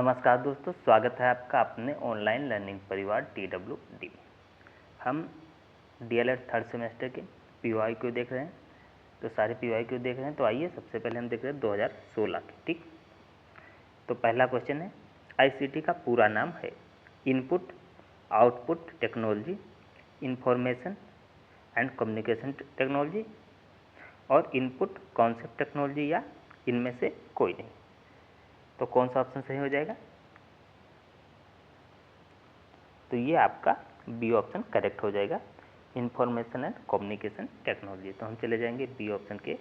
नमस्कार दोस्तों, स्वागत है आपका अपने ऑनलाइन लर्निंग परिवार TWD में। हम DLED थर्ड सेमेस्टर के PYQ देख रहे हैं। तो सारे PYQ देख रहे हैं। तो आइए सबसे पहले हम देख रहे हैं 2016 के। ठीक, तो पहला क्वेश्चन है, ICT का पूरा नाम है input output technology, information and communication technology और इनपुट कॉन्सेप्ट टेक्नोलॉजी या इनमें से कोई नहीं। तो कौन सा ऑप्शन सही हो जाएगा? तो ये आपका बी ऑप्शन करेक्ट हो जाएगा, इंफॉर्मेशन एंड कम्युनिकेशन टेक्नोलॉजी। तो हम चले जाएंगे बी ऑप्शन के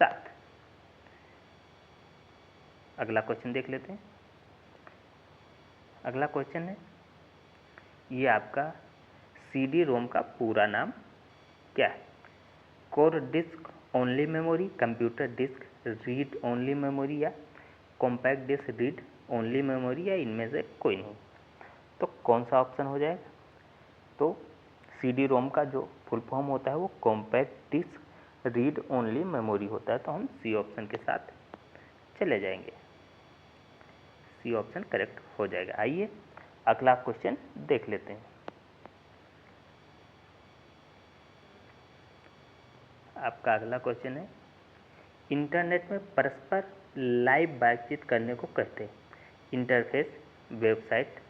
साथ। अगला क्वेश्चन देख लेते हैं। अगला क्वेश्चन है, ये आपका CD रोम का पूरा नाम क्या है? Core disc only memory, computer disc read only memory या compact disc read only memory या इनमें से कोई नहीं। तो कौन सा ऑप्शन हो जाएगा? तो CD रोम का जो फुल फॉर्म होता है वो compact disc read only memory होता है। तो हम सी ऑप्शन के साथ चले जाएंगे, सी ऑप्शन करेक्ट हो जाएगा। आइए अगला क्वेश्चन देख लेते हैं। आपका अगला क्वेश्चन है, इंटरनेट में परस्पर लाइव बातचीत करने को कहते हैं इंटरफेस, वेबसाइट,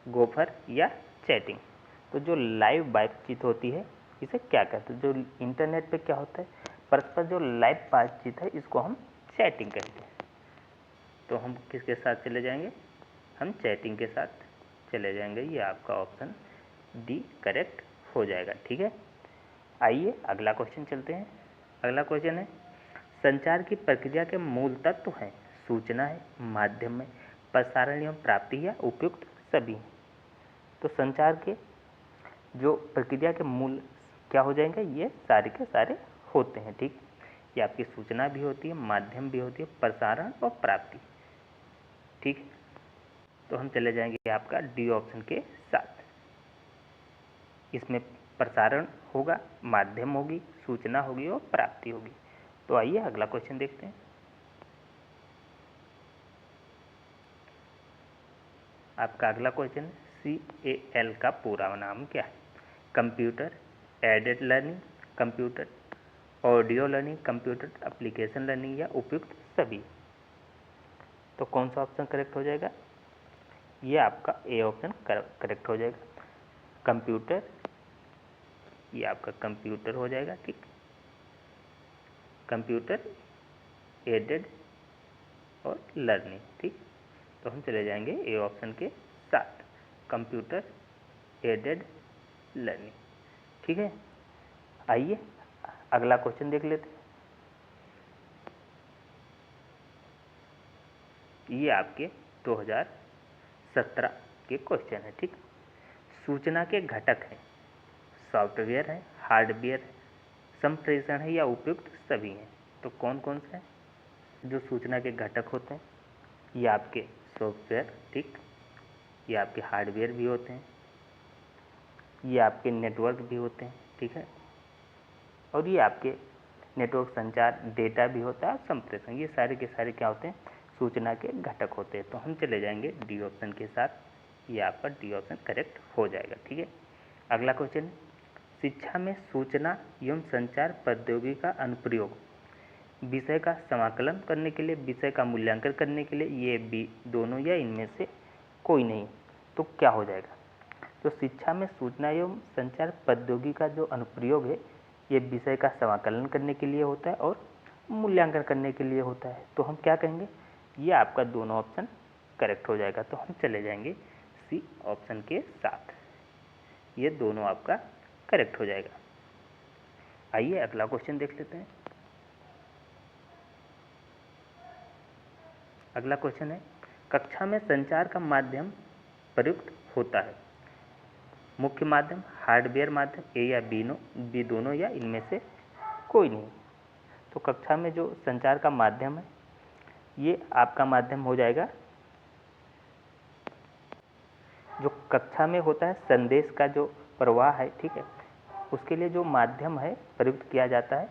गोफर या चैटिंग। तो जो लाइव बातचीत होती है इसे क्या कहते हैं? जो इंटरनेट पे क्या होता है, परस्पर जो लाइव बातचीत है इसको हम चैटिंग कहते हैं। तो हम किसके साथ चले जाएंगे? हम चैटिंग के साथ चले जाएंगे। ये आपका ऑप्शन डी करेक्ट हो जाएगा। ठीक है, आइए अगला क्वेश्चन चलते हैं। अगला क्वेश्चन है, संचार की प्रक्रिया के मूल तत्व हैं सूचना है, माध्यम में, प्रसारण एवं प्राप्ति या उपयुक्त सभी। तो संचार के जो प्रक्रिया के मूल क्या हो जाएंगे? ये सारे के सारे होते हैं। ठीक, ये आपकी सूचना भी होती है, माध्यम भी होती है, प्रसारण और प्राप्ति। ठीक, तो हम चले जाएंगे आपका डी ऑप्शन के साथ। इसमें प्रसारण होगा, माध्यम होगी, सूचना होगी और प्राप्ति होगी। तो आइए अगला क्वेश्चन देखते हैं। आपका अगला क्वेश्चन है, CAL का पूरा नाम क्या है? Computer aided learning, computer audio learning, computer application learning या उपयुक्त सभी। तो कौन सा ऑप्शन करेक्ट हो जाएगा? ये आपका ए ऑप्शन करेक्ट हो जाएगा, कंप्यूटर। ये आपका कंप्यूटर हो जाएगा। ठीक, कंप्यूटर एडेड और लर्निंग। ठीक, तो हम चले जाएंगे ए ऑप्शन के साथ, कंप्यूटर एडेड लर्निंग। ठीक है, आइए अगला क्वेश्चन देख लेते हैं। ये आपके 2017 के क्वेश्चन है। ठीक, सूचना के घटक हैं, सॉफ्टवेयर है, हार्डवेयर है, संप्रेषण है या उपयुक्त सभी हैं। तो कौन कौन से हैं जो सूचना के घटक होते हैं? ये आपके सॉफ्टवेयर, ठीक, ये आपके हार्डवेयर भी होते हैं, ये आपके नेटवर्क भी होते हैं। ठीक है, और ये आपके नेटवर्क संचार डेटा भी होता है, संप्रेषण, ये सारे के सारे क्या होते हैं? सूचना के घटक होते हैं। तो हम चले जाएंगे डी ऑप्शन के साथ। ये आपका डी ऑप्शन करेक्ट हो जाएगा। ठीक है, अगला क्वेश्चन, शिक्षा में सूचना एवं संचार प्रौद्योगिकी का अनुप्रयोग विषय का समाकलन करने के लिए, विषय का मूल्यांकन करने के लिए, ये भी दोनों या इनमें से कोई नहीं। तो क्या हो जाएगा? तो शिक्षा में सूचना एवं संचार प्रौद्योगिकी का जो अनुप्रयोग है ये विषय का समाकलन करने के लिए होता है और मूल्यांकन करने के लिए होता है। तो हम क्या कहेंगे? ये आपका दोनों ऑप्शन करेक्ट हो जाएगा। तो हम चले जाएंगे सी ऑप्शन के साथ, ये दोनों आपका करेक्ट हो जाएगा। आइए अगला क्वेश्चन देख लेते हैं। अगला क्वेश्चन है, कक्षा में संचार का माध्यम प्रयुक्त होता है मुख्य माध्यम, हार्डवेयर माध्यम, ए या बी दोनों या इनमें से कोई नहीं। तो कक्षा में जो संचार का माध्यम है ये आपका माध्यम हो जाएगा, जो कक्षा में होता है संदेश का जो प्रवाह है, ठीक है, उसके लिए जो माध्यम है प्रयुक्त किया जाता है,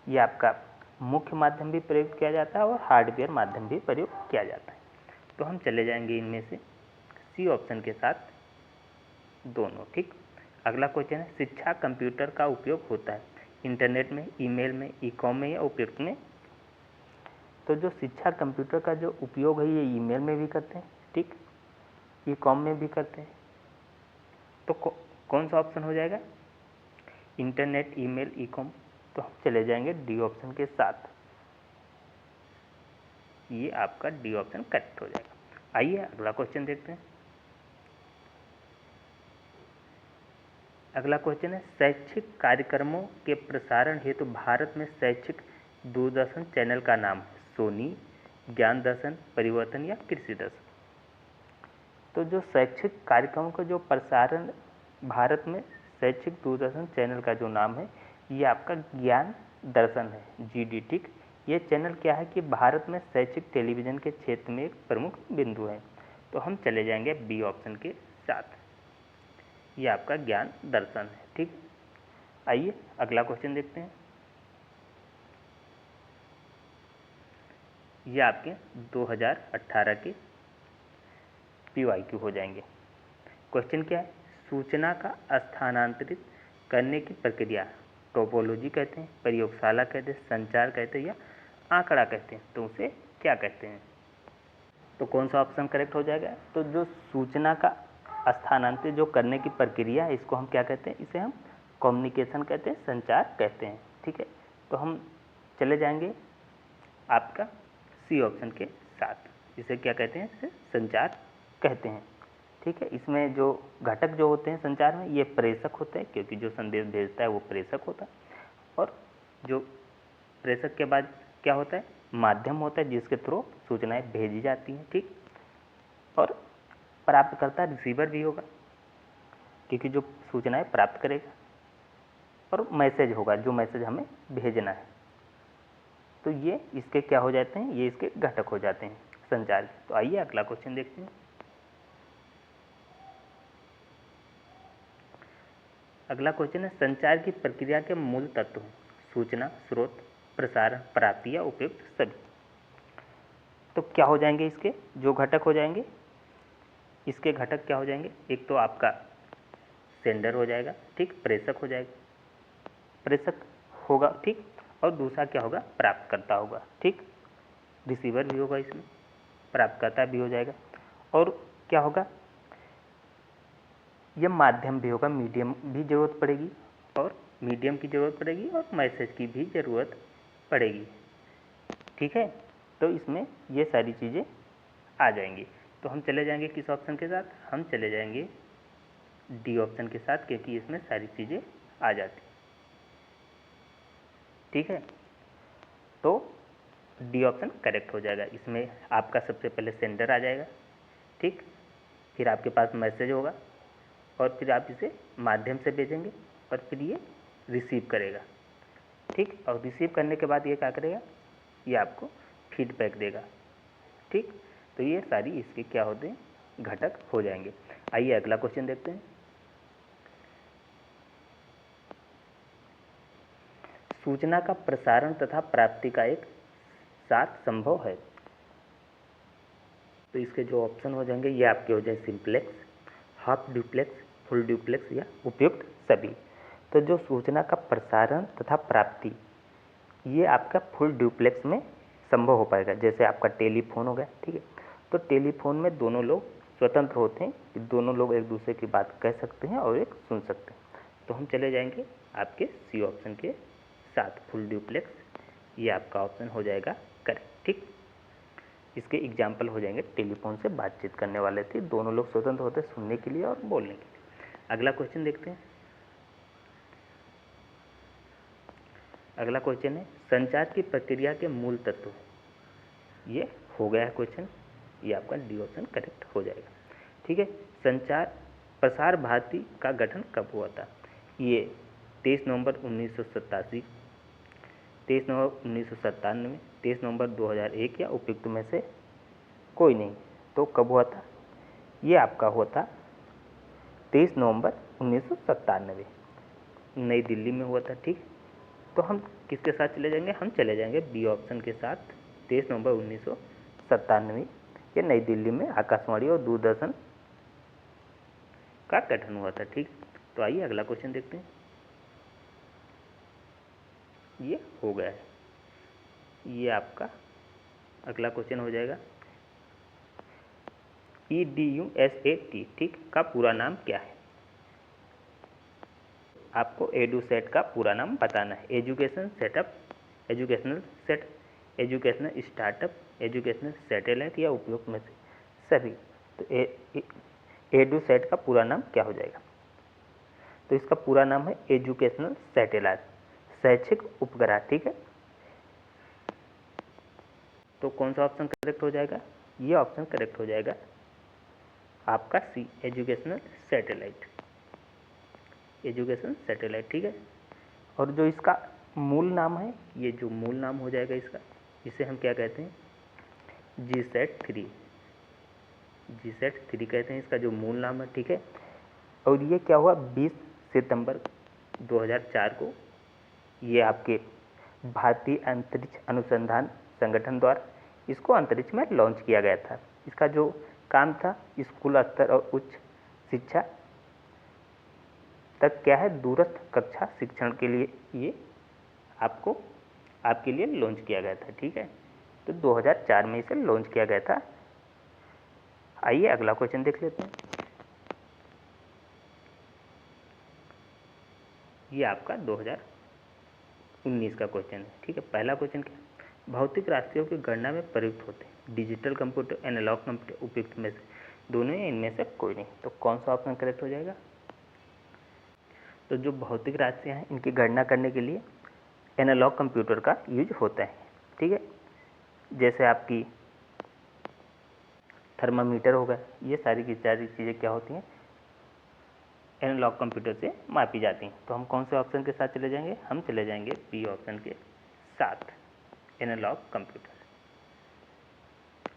ये आपका मुख्य माध्यम भी प्रयुक्त किया जाता है और हार्डवेयर माध्यम भी प्रयुक्त किया जाता है। तो हम चले जाएंगे इनमें से सी ऑप्शन के साथ दोनों। ठीक, अगला क्वेश्चन है शिक्षा कंप्यूटर का उपयोग होता है इंटरनेट में, ईमेल में, ई कॉम में या उपयुक्त में। तो जो शिक्षा कंप्यूटर का जो उपयोग है ये ईमेल में भी करते हैं, ठीक, ई कॉम में भी करते हैं। तो कौन सा ऑप्शन हो जाएगा? Internet, email, e com. तो हम चले जाएंगे डी ऑप्शन के साथ, ये आपका डी ऑप्शन करेक्ट हो जाएगा। आइए अगला क्वेश्चन देखते हैं। अगला क्वेश्चन है शैक्षिक कार्यक्रमों के प्रसारण हेतु भारत में शैक्षिक दूरदर्शन चैनल का नाम है सोनी, ज्ञान दर्शन, परिवर्तन या कृषि दर्शन। तो जो शैक्षिक कार्यक्रमों का जो प्रसारण भारत में शैक्षिक दूरदर्शन चैनल का जो नाम है ये आपका ज्ञान दर्शन है, जीडी। ठीक, ये चैनल क्या है कि भारत में शैक्षिक टेलीविज़न के क्षेत्र में एक प्रमुख बिंदु है। तो हम चले जाएंगे बी ऑप्शन के साथ, ये आपका ज्ञान दर्शन है। ठीक, आइए अगला क्वेश्चन देखते हैं। ये आपके 2018 के PYQ हो जाएंगे। क्वेश्चन क्या है? सूचना का स्थानांतरित करने की प्रक्रिया टोपोलॉजी कहते हैं, प्रयोगशाला कहते हैं, संचार कहते हैं या आंकड़ा कहते हैं। तो उसे क्या कहते हैं? तो कौन सा ऑप्शन करेक्ट हो जाएगा? तो जो सूचना का स्थानांतरित जो करने की प्रक्रिया है इसको हम क्या कहते हैं? इसे हम कम्युनिकेशन कहते हैं, संचार कहते हैं। ठीक है, तो हम चले जाएंगे आपका सी ऑप्शन के साथ, इसे क्या कहते हैं? इसे संचार कहते हैं। ठीक है, इसमें जो घटक जो होते हैं संचार में ये प्रेषक होते हैं, क्योंकि जो संदेश भेजता है वो प्रेषक होता है, और जो प्रेषक के बाद क्या होता है? माध्यम होता है जिसके थ्रू सूचनाएं भेजी जाती हैं। ठीक, और प्राप्तकर्ता रिसीवर भी होगा, क्योंकि जो सूचनाएं प्राप्त करेगा, और मैसेज होगा जो मैसेज हमें भेजना है। तो ये इसके क्या हो जाते हैं? ये इसके घटक हो जाते हैं संचार के। तो आइए अगला क्वेश्चन देखते हैं। अगला क्वेश्चन है संचार की प्रक्रिया के मूल तत्व हैं सूचना, स्रोत, प्रसारण, प्राप्ति या उपयुक्त सभी। तो क्या हो जाएंगे इसके जो घटक हो जाएंगे? इसके घटक क्या हो जाएंगे? एक तो आपका सेंडर हो जाएगा, ठीक, प्रेषक हो जाएगा, प्रेषक होगा, ठीक, और दूसरा क्या होगा? प्राप्तकर्ता होगा, ठीक, रिसीवर भी होगा, इसमें प्राप्तकर्ता भी हो जाएगा, और क्या होगा? यह माध्यम भी होगा, मीडियम भी जरूरत पड़ेगी, और मीडियम की जरूरत पड़ेगी, और मैसेज की भी जरूरत पड़ेगी। ठीक है, तो इसमें ये सारी चीज़ें आ जाएंगी। तो हम चले जाएंगे किस ऑप्शन के साथ? हम चले जाएंगे डी ऑप्शन के साथ, क्योंकि इसमें सारी चीज़ें आ जाती। ठीक है, तो डी ऑप्शन करेक्ट हो जाएगा। इसमें आपका सबसे पहले सेंडर आ जाएगा, ठीक, फिर आपके पास मैसेज होगा, और फिर आप इसे माध्यम से भेजेंगे, और फिर ये रिसीव करेगा, ठीक, और रिसीव करने के बाद ये क्या करेगा? ये आपको फीडबैक देगा, ठीक। तो ये सारी इसके क्या होते हैं? घटक हो जाएंगे। आइए अगला क्वेश्चन देखते हैं। सूचना का प्रसारण तथा प्राप्ति का एक साथ संभव है। तो इसके जो ऑप्शन हो जाएंगे ये आपके हो जाए simplex, half duplex, full duplex या उपयुक्त सभी। तो जो सूचना का प्रसारण तथा प्राप्ति ये आपका फुल ड्यूप्लेक्स में संभव हो पाएगा। जैसे आपका टेलीफोन हो गया, ठीक है, तो टेलीफोन में दोनों लोग स्वतंत्र होते हैं कि दोनों लोग एक दूसरे की बात कह सकते हैं और एक सुन सकते हैं। तो हम चले जाएंगे आपके सी ऑप्शन के साथ, फुल ड्यूप्लेक्स, ये आपका ऑप्शन हो जाएगा करेक्ट, ठीक। इसके एग्जाम्पल हो जाएंगे टेलीफोन से बातचीत करने वाले थे, दोनों लोग स्वतंत्र होते हैं सुनने के लिए और बोलने के लिए। अगला क्वेश्चन देखते हैं। अगला क्वेश्चन है संचार की प्रक्रिया के मूल तत्व। ये हो गया है क्वेश्चन, ये आपका डी ऑप्शन करेक्ट हो जाएगा, ठीक है। संचार प्रसार भारती का गठन कब हुआ था? ये 23 नवंबर 1987, 23 नवंबर 1997, 23 नवंबर 2001 या उपयुक्त में से कोई नहीं। तो कब हुआ था? ये आपका हुआ था 23 नवंबर 1997, नई दिल्ली में हुआ था, ठीक। तो हम किसके साथ चले जाएंगे? हम चले जाएंगे बी ऑप्शन के साथ, 23 नवंबर 1997, कि नई दिल्ली में आकाशवाणी और दूरदर्शन का गठन हुआ था। ठीक, तो आइए अगला क्वेश्चन देखते हैं। ये हो गया है, ये आपका अगला क्वेश्चन हो जाएगा। EDUSAT ठीक का पूरा नाम क्या है? आपको एडुसेट का पूरा नाम बताना है। Education setup, educational set, educational startup, educational satellite या उपयोग में से सभी। तो एडुसेट का पूरा नाम क्या हो जाएगा? तो इसका पूरा नाम है एजुकेशनल सैटेलाइट, शैक्षिक उपग्रह। ठीक है, तो कौन सा ऑप्शन करेक्ट हो जाएगा? ये ऑप्शन करेक्ट हो जाएगा आपका सी, एजुकेशनल सैटेलाइट, एजुकेशन सैटेलाइट। ठीक है, और जो इसका मूल नाम है, ये जो मूल नाम हो जाएगा इसका, इसे हम क्या कहते हैं? GSAT-3, GSAT-3 कहते हैं इसका जो मूल नाम है। ठीक है, और ये क्या हुआ 20 सितंबर 2004 को ये आपके भारतीय अंतरिक्ष अनुसंधान संगठन द्वारा इसको अंतरिक्ष में लॉन्च किया गया था। इसका जो काम था स्कूल स्तर और उच्च शिक्षा तक क्या है, दूरस्थ कक्षा शिक्षण के लिए ये आपके लिए लॉन्च किया गया था। ठीक है, तो 2004 में इसे लॉन्च किया गया था। आइए अगला क्वेश्चन देख लेते हैं। ये आपका 2019 का क्वेश्चन है। ठीक है, पहला क्वेश्चन क्या? भौतिक राशियों की गणना में प्रयुक्त होते हैं डिजिटल कंप्यूटर, एनालॉग कंप्यूटर, उपयुक्त में से दोनों या इनमें से कोई नहीं। तो कौन सा ऑप्शन करेक्ट हो जाएगा? तो जो भौतिक राशियाँ हैं इनकी गणना करने के लिए एनालॉग कंप्यूटर का यूज होता है। ठीक है, जैसे आपकी थर्मामीटर हो गया, ये सारी की सारी चीज़ें क्या होती हैं, एनालॉग कंप्यूटर से मापी जाती हैं। तो हम कौन से ऑप्शन के साथ चले जाएंगे? हम चले जाएंगे बी ऑप्शन के साथ, एनालॉग कंप्यूटर।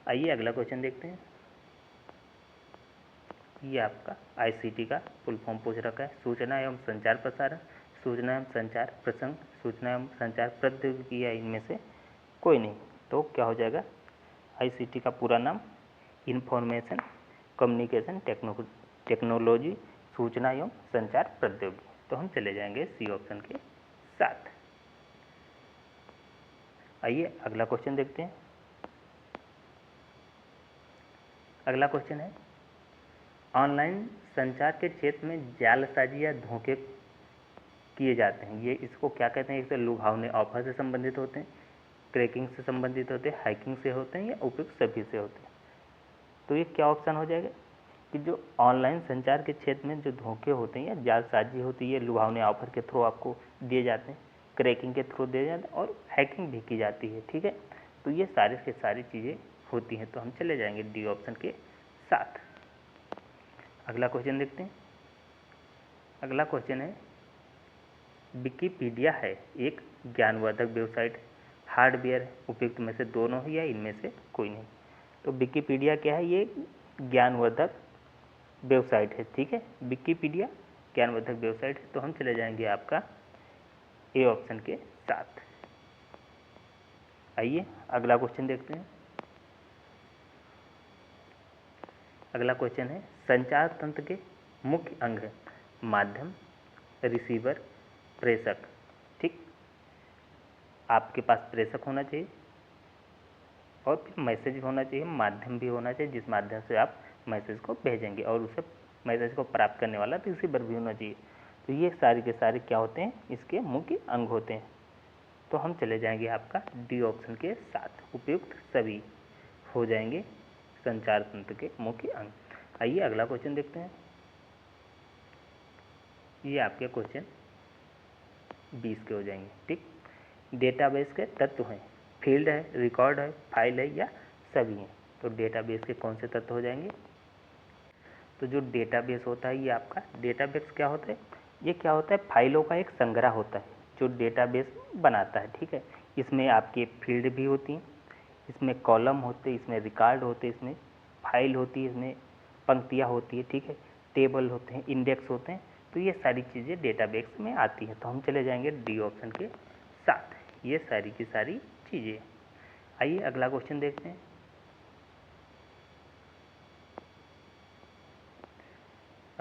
आइए अगला क्वेश्चन देखते हैं। ये आपका ICT का फुल फॉर्म पूछ रखा है, सूचना एवं संचार प्रसारण, सूचना एवं संचार प्रसंग, सूचना एवं संचार प्रौद्योगिकी या इनमें से कोई नहीं। तो क्या हो जाएगा? ICT का पूरा नाम इंफॉर्मेशन कम्युनिकेशन टेक्नोलॉजी, सूचना एवं संचार प्रौद्योगिकी। तो हम चले जाएंगे सी ऑप्शन के साथ। आइए अगला क्वेश्चन देखते हैं। अगला क्वेश्चन है, ऑनलाइन संचार के क्षेत्र में जालसाजी या धोखे किए जाते हैं, ये इसको क्या कहते हैं? एक तो लुभावने ऑफर से संबंधित होते हैं, क्रैकिंग से संबंधित होते हैं, हैकिंग से होते हैं, या उपयुक्त सभी से होते हैं। तो ये क्या ऑप्शन हो जाएगा कि जो ऑनलाइन संचार के क्षेत्र में जो धोखे होते हैं या जालसाजी होती है, लुभावने ऑफर के थ्रू आपको दिए जाते हैं, क्रैकिंग के थ्रू दिए जाते हैं, और हैकिंग भी की जाती है। ठीक है, तो ये सारी की सारी चीज़ें होती हैं। तो हम चले जाएंगे डी ऑप्शन के साथ। अगला क्वेश्चन देखते हैं। अगला क्वेश्चन है, विकिपीडिया है एक ज्ञानवर्धक वेबसाइट, हार्डवेयर, उपयुक्त में से दोनों ही या इनमें से कोई नहीं। तो विकिपीडिया क्या है? ये ज्ञानवर्धक वेबसाइट है। ठीक है, विकिपीडिया ज्ञानवर्धक वेबसाइट है। तो हम चले जाएंगे आपका ए ऑप्शन के साथ। आइए अगला क्वेश्चन देखते हैं। अगला क्वेश्चन है, संचार तंत्र के मुख्य अंग है माध्यम, रिसीवर, प्रेषक। ठीक, आपके पास प्रेषक होना चाहिए और फिर मैसेज होना चाहिए, माध्यम भी होना चाहिए जिस माध्यम से आप मैसेज को भेजेंगे, और उसे मैसेज को प्राप्त करने वाला रिसीवर भी होना चाहिए। तो ये सारे के सारे क्या होते हैं? इसके मुख्य अंग होते हैं। तो हम चले जाएंगे आपका डी ऑप्शन के साथ, उपयुक्त सभी हो जाएंगे संचार तंत्र के मुख्य अंग। आइए अगला क्वेश्चन देखते हैं। ये आपके क्वेश्चन 20 के हो जाएंगे। ठीक, डेटाबेस के तत्व हैं, फील्ड है, रिकॉर्ड है, फाइल है, या सभी हैं। तो डेटाबेस के कौन से तत्व हो जाएंगे? तो जो डेटाबेस होता है, ये आपका डेटाबेस क्या होता है? ये क्या होता है? फाइलों का एक संग्रह होता है जो डेटाबेस बनाता है। ठीक है, इसमें आपके फील्ड भी होती हैं, इसमें कॉलम होते हैं, इसमें रिकॉर्ड होते हैं, इसमें फाइल होती है, इसमें पंक्तियाँ होती है। ठीक है, टेबल होते हैं, इंडेक्स होते हैं। तो ये सारी चीज़ें डेटाबेस में आती हैं। तो हम चले जाएंगे डी ऑप्शन के साथ, ये सारी की सारी चीज़ें। आइए अगला क्वेश्चन देखते हैं।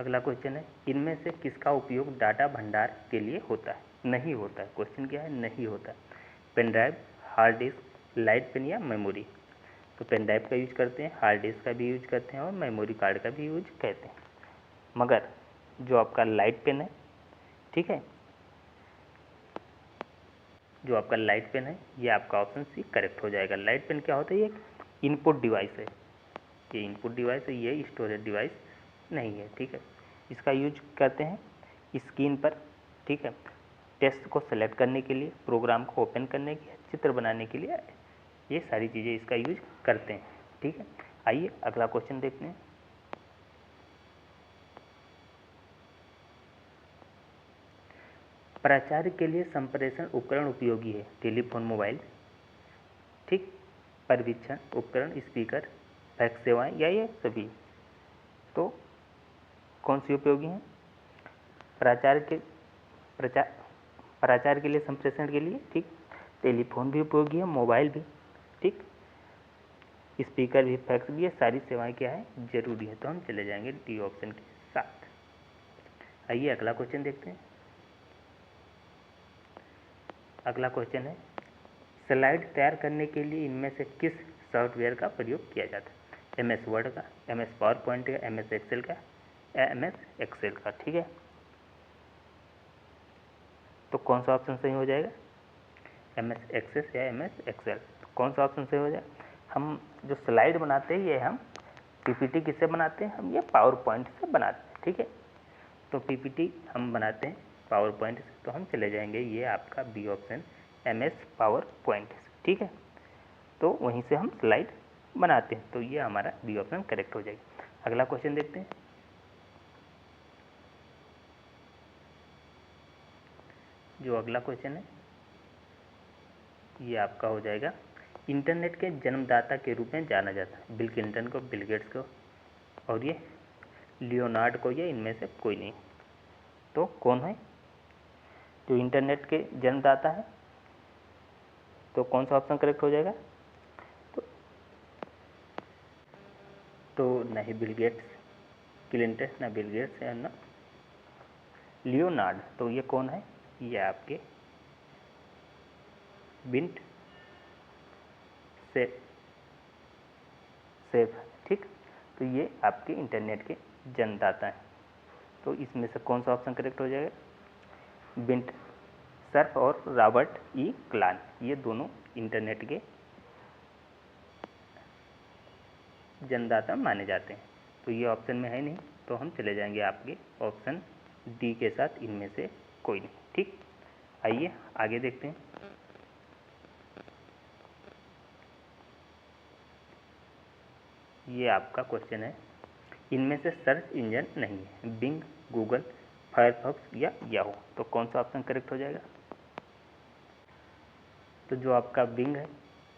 अगला क्वेश्चन है, इनमें से किसका उपयोग डाटा भंडार के लिए होता है? नहीं होता है। क्वेश्चन क्या है? नहीं होता है। Pen drive, hard disk, light pen या मेमोरी? तो पेन ड्राइव का यूज करते हैं, हार्ड डिस्क का भी यूज करते हैं और मेमोरी कार्ड का भी यूज करते हैं। मगर जो आपका लाइट पेन है, ठीक है, जो आपका लाइट पेन है ये आपका ऑप्शन सी करेक्ट हो जाएगा। लाइट पेन क्या होता है? ये एक इनपुट डिवाइस है, ये इनपुट डिवाइस है, ये स्टोरेज डिवाइस नहीं है, ठीक है। इसका यूज करते हैं स्क्रीन पर, ठीक है, टेक्स्ट को सेलेक्ट करने के लिए, प्रोग्राम को ओपन करने के लिए, चित्र बनाने के लिए, ये सारी चीज़ें इसका यूज करते हैं, ठीक है। आइए अगला क्वेश्चन देखते हैं। प्राचार्य के लिए संप्रेषण उपकरण उपयोगी है? टेलीफोन, मोबाइल, ठीक, परिवीक्षण उपकरण, स्पीकर, फैक्स सेवाएं या ये सभी? तो कौन सी उपयोगी हैं? प्राचार्य के लिए संप्रेषण के लिए, ठीक, टेलीफोन भी उपयोगी है, मोबाइल भी, ठीक, स्पीकर भी, फैक्स भी, ये सारी सेवाएं क्या है? जरूरी है। तो हम चले जाएंगे डी ऑप्शन के साथ। आइए अगला क्वेश्चन देखते हैं। अगला क्वेश्चन है, स्लाइड तैयार करने के लिए इनमें से किस सॉफ्टवेयर का प्रयोग किया जाता है? MS वर्ड का, MS पावर पॉइंट का, MS एक्सेल का, MS एक्सेल का, ठीक है। तो कौन सा ऑप्शन सही हो जाएगा? MS एक्सेस या MS एक्सेल? तो कौन सा ऑप्शन सही हो जाएगा? हम जो स्लाइड बनाते हैं ये हम PPT किससे बनाते हैं? हम ये पावर पॉइंट से बनाते हैं, ठीक है। तो PPT हम बनाते हैं पावर पॉइंट से, तो हम चले जाएंगे ये आपका B option MS PowerPoint, ठीक है। तो वहीं से हम स्लाइड बनाते हैं, तो ये हमारा बी ऑप्शन करेक्ट हो जाएगा। अगला क्वेश्चन देखते हैं। जो अगला क्वेश्चन है ये आपका हो जाएगा, इंटरनेट के जन्मदाता के रूप में जाना जाता है बिल क्लिंटन को, बिल गेट्स को और ये लियोनार्ड को, या इनमें से कोई नहीं। तो कौन है जो इंटरनेट के जन्मदाता है? तो कौन सा ऑप्शन करेक्ट हो जाएगा? तो नहीं बिल गेट्स, क्लिंटन, ना बिल गेट्स है ना लियोनार्ड। तो ये कौन है? ये आपके बिंट सेफ, ठीक। तो ये आपके इंटरनेट के जन्मदाता हैं। तो इसमें से कौन सा ऑप्शन करेक्ट हो जाएगा? बिंट सर्फ और रॉबर्ट ई क्लान, ये दोनों इंटरनेट के जन्मदाता माने जाते हैं। तो ये ऑप्शन में है नहीं, तो हम चले जाएंगे आपके ऑप्शन डी के साथ, इनमें से कोई नहीं, ठीक। आइए आगे देखते हैं। ये आपका क्वेश्चन है, इनमें से सर्च इंजन नहीं है बिंग, गूगल, फायरफॉक्स या याहू? तो कौन सा ऑप्शन करेक्ट हो जाएगा? तो जो आपका बिंग है,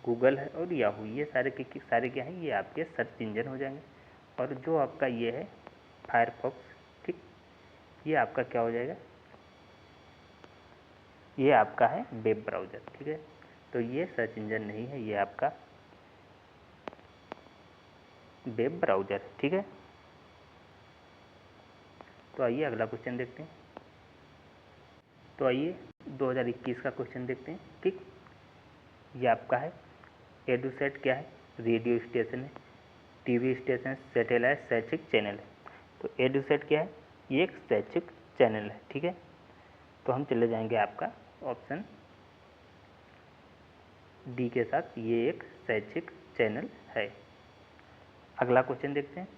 गूगल है और याहू, ये सारे के सारे क्या हैं? ये आपके सर्च इंजन हो जाएंगे। और जो आपका ये है फायरफॉक्स, ठीक, ये आपका क्या हो जाएगा? ये आपका है वेब ब्राउज़र, ठीक है। तो ये सर्च इंजन नहीं है, ये आपका वेब ब्राउज़र, ठीक है। तो आइए अगला क्वेश्चन देखते हैं। तो आइए 2021 का क्वेश्चन देखते हैं, ठीक। ये आपका है, एडुसेट क्या है? रेडियो स्टेशन है, टीवी स्टेशन, सैटेलाइट, शैक्षिक चैनल है। तो एडुसेट क्या है? ये एक शैक्षिक चैनल है, ठीक है। तो हम चले जाएंगे आपका ऑप्शन डी के साथ, ये एक शैक्षिक चैनल है। अगला क्वेश्चन देखते हैं।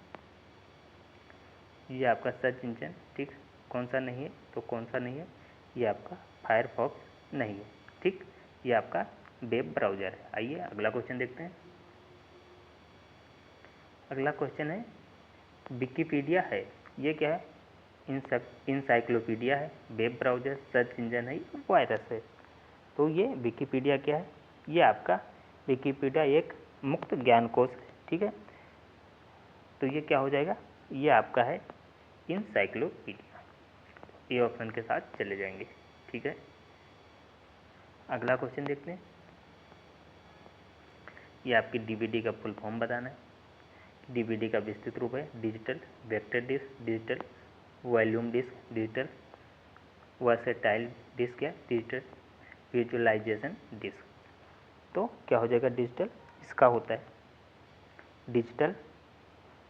ये आपका सर्च इंजन, ठीक, कौन सा नहीं है? तो कौन सा नहीं है? ये आपका फायरफॉक्स नहीं है, ठीक, ये आपका वेब ब्राउज़र है। आइए अगला क्वेश्चन देखते हैं। अगला क्वेश्चन है, विकिपीडिया है, ये क्या है? इंसाइक्लोपीडिया है, वेब ब्राउज़र, सर्च इंजन है, वायरस है? तो ये विकिपीडिया क्या है? ये आपका विकिपीडिया एक मुक्त ज्ञान कोश है, ठीक है। तो ये क्या हो जाएगा? ये आपका है इंसाइक्लोपीडिया, ये ऑप्शन के साथ चले जाएंगे, ठीक है। अगला क्वेश्चन देखते हैं। ये आपकी डीवीडी का फुल फॉर्म बताना है। डीवीडी का विस्तृत रूप है digital vector disc, digital volume disc, digital versatile disc या डिजिटल विजुअलाइजेशन डिस्क। तो क्या हो जाएगा डिजिटल, इसका होता है डिजिटल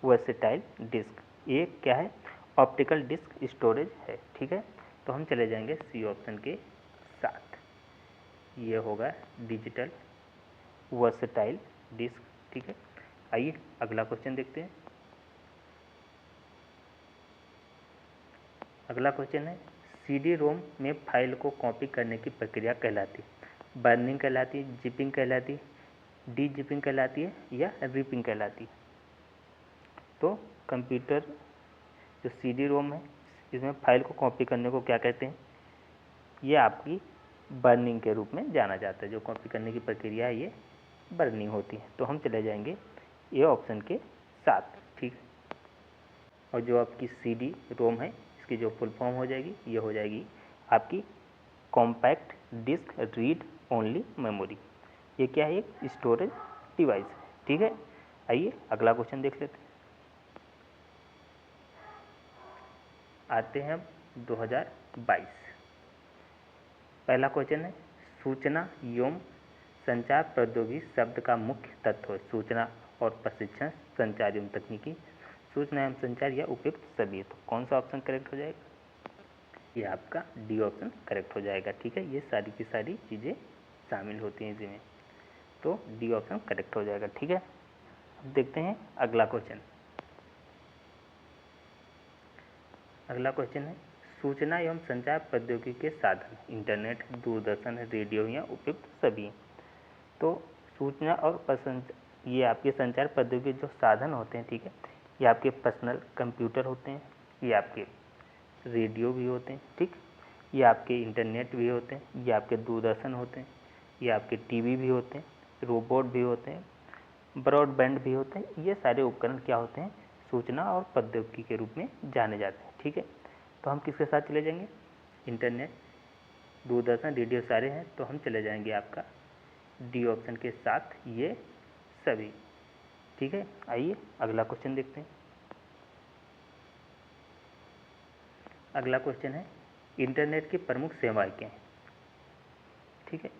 वर्सेटाइल डिस्क। ये क्या है, ऑप्टिकल डिस्क स्टोरेज है, ठीक है। तो हम चले जाएंगे सी ऑप्शन के साथ, ये होगा डिजिटल वर्सेटाइल डिस्क, ठीक है। आइए अगला क्वेश्चन देखते हैं। अगला क्वेश्चन है सीडी रोम में फाइल को कॉपी करने की प्रक्रिया कहलाती है, बर्निंग कहलाती है, जिपिंग कहलाती है, डी जिपिंग कहलाती है या रिपिंग कहलाती है। तो कंप्यूटर जो सीडी रोम है इसमें फाइल को कॉपी करने को क्या कहते हैं, ये आपकी बर्निंग के रूप में जाना जाता है। जो कॉपी करने की प्रक्रिया है ये बर्निंग होती है। तो हम चले जाएंगे ए ऑप्शन के साथ, ठीक है। और जो आपकी सीडी रोम है इसकी जो फुल फॉर्म हो जाएगी ये हो जाएगी आपकी compact disc read only memory. ये क्या है, एक स्टोरेज डिवाइस है, ठीक है। आइए अगला क्वेश्चन देख लेते हैं। आते हैं अब 2022। पहला क्वेश्चन है सूचना एवं संचार प्रौद्योगिकी शब्द का मुख्य तत्व है सूचना और प्रशिक्षण, संचार एवं तकनीकी, सूचना एवं संचार या उपयुक्त सभी। तो कौन सा ऑप्शन करेक्ट हो जाएगा, ये आपका डी ऑप्शन करेक्ट हो जाएगा, ठीक है। ये सारी की सारी चीज़ें शामिल होती हैं इसमें, तो डी ऑप्शन करेक्ट हो जाएगा, ठीक है। अब देखते हैं अगला क्वेश्चन। अगला क्वेश्चन है सूचना एवं संचार प्रौद्योगिकी के साधन इंटरनेट, दूरदर्शन, रेडियो या उपयुक्त सभी। तो सूचना और ये आपके संचार प्रौद्योगिकी जो साधन होते हैं, ठीक है, ये आपके पर्सनल कंप्यूटर होते हैं, ये आपके रेडियो भी होते हैं, ठीक, ये आपके इंटरनेट भी होते हैं, ये आपके दूरदर्शन होते हैं, ये आपके टीवी भी होते हैं, रोबोट भी होते हैं, ब्रॉडबैंड भी होते हैं। ये सारे उपकरण क्या होते हैं, सूचना और प्रौद्योगिकी के रूप में जाने जाते हैं, ठीक है। तो हम किसके साथ चले जाएंगे, इंटरनेट, दूरदर्शन, रेडियो सारे हैं, तो हम चले जाएंगे आपका डी ऑप्शन के साथ, ये सभी, ठीक है। आइए अगला क्वेश्चन देखते हैं। अगला क्वेश्चन है इंटरनेट की प्रमुख सेवाएं क्या हैं, ठीक है।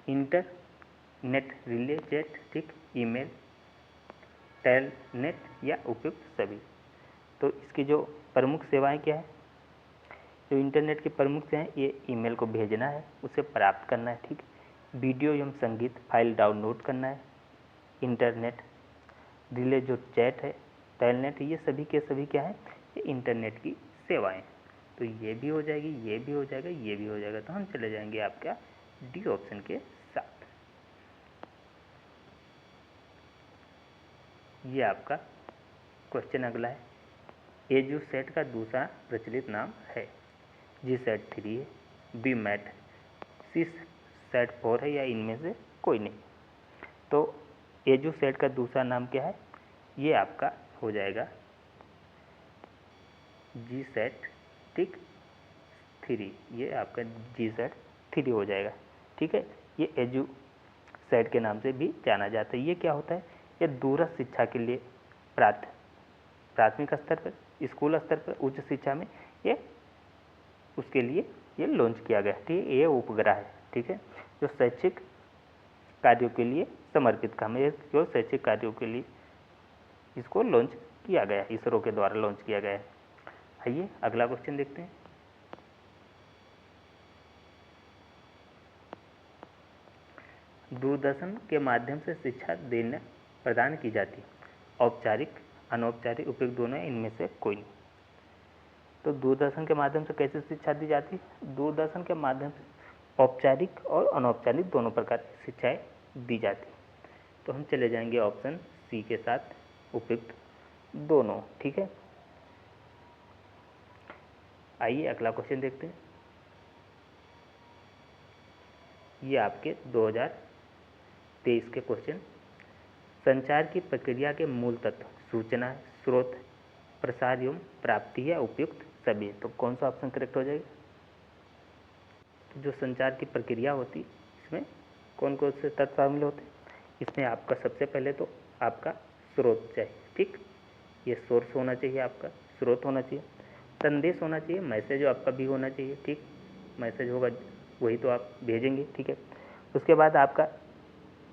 इंटरनेट, रिले, चैट, ठीक, ईमेल, टेलनेट या उपयुक्त सभी। तो इसकी जो प्रमुख सेवाएं क्या है, जो इंटरनेट की प्रमुख सेवाएं, ये ईमेल को भेजना है, उसे प्राप्त करना है, ठीक, वीडियो एवं संगीत फाइल डाउनलोड करना है, इंटरनेट, रिले जो चैट है, टेलनेट, ये सभी के सभी क्या है, ये इंटरनेट की सेवाएं। तो ये भी हो जाएगी, ये भी हो जाएगा, ये भी हो जाएगा। तो हम चले जाएंगे आपका डी ऑप्शन के साथ। ये आपका क्वेश्चन अगला है एजू सेट का दूसरा प्रचलित नाम है, जी सेट 3 है, बी मैट, सी सेट 4 है या इनमें से कोई नहीं। तो एजू सेट का दूसरा नाम क्या है, ये आपका हो जाएगा जी सेट, ठीक, 3, ये आपका जी सेट 3 हो जाएगा, ठीक है। ये एजू सेट के नाम से भी जाना जाता है। ये क्या होता है, ये दूरस्थ शिक्षा के लिए प्राथमिक स्तर पर, स्कूल स्तर पर, उच्च शिक्षा में ये उसके लिए ये लॉन्च किया गया, ठीक है। ये उपग्रह है, ठीक है, जो शैक्षिक कार्यों के लिए समर्पित काम है, जो शैक्षिक कार्यों के लिए इसको लॉन्च किया गया है, इसरो के द्वारा लॉन्च किया गया है। आइए अगला क्वेश्चन देखते हैं। दूरदर्शन के माध्यम से शिक्षा देने प्रदान की जाती है, औपचारिक, अनौपचारिक, उपयुक्त दोनों, इनमें से कोई नहीं। तो दूरदर्शन के माध्यम से कैसे शिक्षा दी जाती है, दूरदर्शन के माध्यम से औपचारिक और अनौपचारिक दोनों प्रकार की शिक्षाएं दी जाती है। तो हम चले जाएंगे ऑप्शन सी के साथ, उपयुक्त दोनों, ठीक है। आइए अगला क्वेश्चन देखते हैं। ये आपके 2023 के क्वेश्चन, संचार की प्रक्रिया के मूल तत्व सूचना, स्रोत, प्रसार एवं प्राप्ति या उपयुक्त सभी। तो कौन सा ऑप्शन करेक्ट हो जाएगा, तो जो संचार की प्रक्रिया होती है इसमें कौन कौन से तत्व शामिल होते हैं, इसमें आपका सबसे पहले तो आपका स्रोत चाहिए, ठीक, ये सोर्स होना चाहिए, आपका स्रोत होना चाहिए। संदेश होना चाहिए, मैसेज आपका भी होना चाहिए, ठीक, मैसेज होगा वही तो आप भेजेंगे, ठीक है। उसके बाद आपका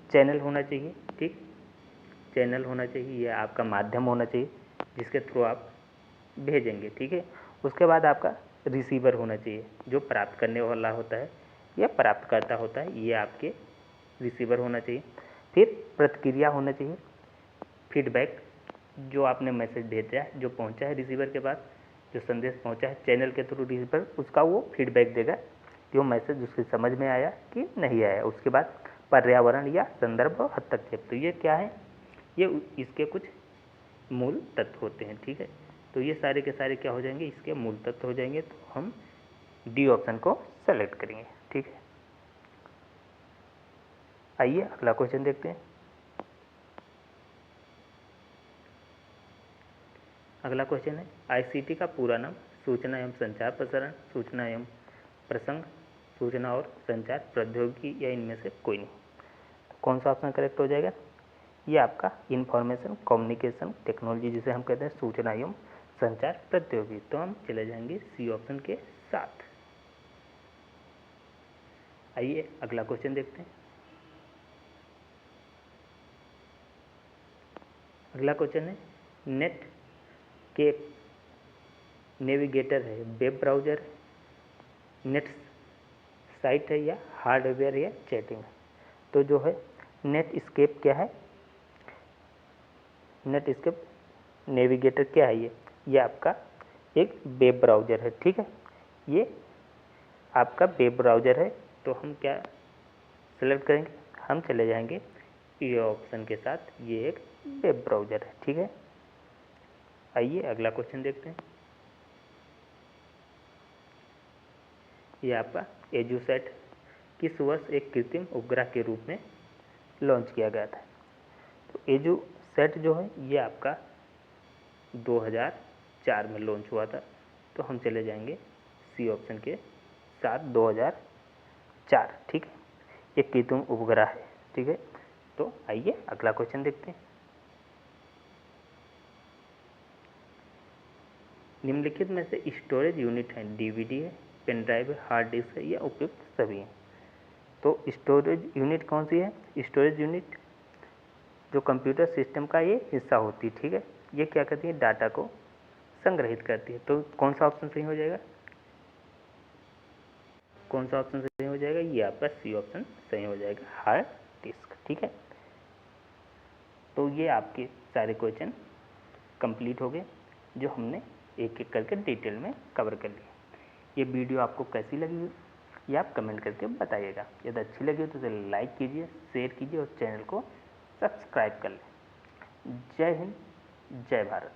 चैनल होना चाहिए, ठीक, चैनल होना चाहिए, यह आपका माध्यम होना चाहिए जिसके थ्रू आप भेजेंगे, ठीक है। उसके बाद आपका रिसीवर होना चाहिए, जो प्राप्त करने वाला होता है या प्राप्तकर्ता होता है, ये आपके रिसीवर होना चाहिए। फिर प्रतिक्रिया होना चाहिए, फीडबैक, जो आपने मैसेज भेजा है, जो पहुंचा है रिसीवर के पास, जो संदेश पहुंचा है चैनल के थ्रू रिसीवर, उसका वो फीडबैक देगा कि वो मैसेज उसकी समझ में आया कि नहीं आया। उसके बाद पर्यावरण या संदर्भ और हस्तक्षेप, तो ये क्या है, ये इसके कुछ मूल तत्व होते हैं, ठीक है। तो ये सारे के सारे क्या हो जाएंगे, इसके मूल तत्व हो जाएंगे। तो हम डी ऑप्शन को सेलेक्ट करेंगे, ठीक है। आइए अगला क्वेश्चन देखते हैं। अगला क्वेश्चन है, आईसीटी का पूरा नाम सूचना एवं संचार प्रसारण, सूचना एवं प्रसंग, सूचना और संचार प्रौद्योगिकी, या इनमें से कोई नहीं। कौन सा ऑप्शन करेक्ट हो जाएगा, ये आपका इंफॉर्मेशन कम्युनिकेशन टेक्नोलॉजी, जिसे हम कहते हैं सूचना एवं संचार प्रौद्योगिकी। तो हम चले जाएंगे सी ऑप्शन के साथ। आइए अगला क्वेश्चन देखते हैं। अगला क्वेश्चन है, नेट के नेविगेटर है, वेब ब्राउजर है, नेट साइट है, या हार्डवेयर या चैटिंग है। तो जो है नेट स्केप क्या है, नेट स्केप नेविगेटर क्या है, ये आपका एक वेब ब्राउजर है, ठीक है। ये आपका वेब ब्राउजर है। तो हम क्या सेलेक्ट करेंगे, हम चले जाएंगे ये ऑप्शन के साथ, ये एक वेब ब्राउजर है, ठीक है। आइए अगला क्वेश्चन देखते हैं। ये आपका एजुसेट किस वर्ष एक कृत्रिम उपग्रह के रूप में लॉन्च किया गया था। तो एजुसेट जो है ये आपका 2004 में लॉन्च हुआ था। तो हम चले जाएंगे सी ऑप्शन के साथ, 2004, ठीक है। ये कृत्रिम उपग्रह है, ठीक है। तो आइए अगला क्वेश्चन देखते हैं। निम्नलिखित में से स्टोरेज यूनिट है, डीवीडी है, पेन ड्राइव है, हार्ड डिस्क है, या उपयुक्त सभी है। तो स्टोरेज यूनिट कौन सी है, स्टोरेज यूनिट जो कंप्यूटर सिस्टम का ये हिस्सा होती है, ठीक है। ये क्या करती है, डाटा को संग्रहित करती है। तो कौन सा ऑप्शन सही हो जाएगा, कौन सा ऑप्शन सही हो जाएगा, ये आपका सी ऑप्शन सही हो जाएगा, हार्ड डिस्क, ठीक है। तो ये आपके सारे क्वेश्चन कंप्लीट हो गए, जो हमने एक एक करके डिटेल में कवर कर लिया। ये वीडियो आपको कैसी लगी ये आप कमेंट करके बताइएगा। यदि अच्छी लगी तो इसे लाइक कीजिए, शेयर कीजिए और चैनल को सब्सक्राइब कर लें। जय हिंद, जय भारत।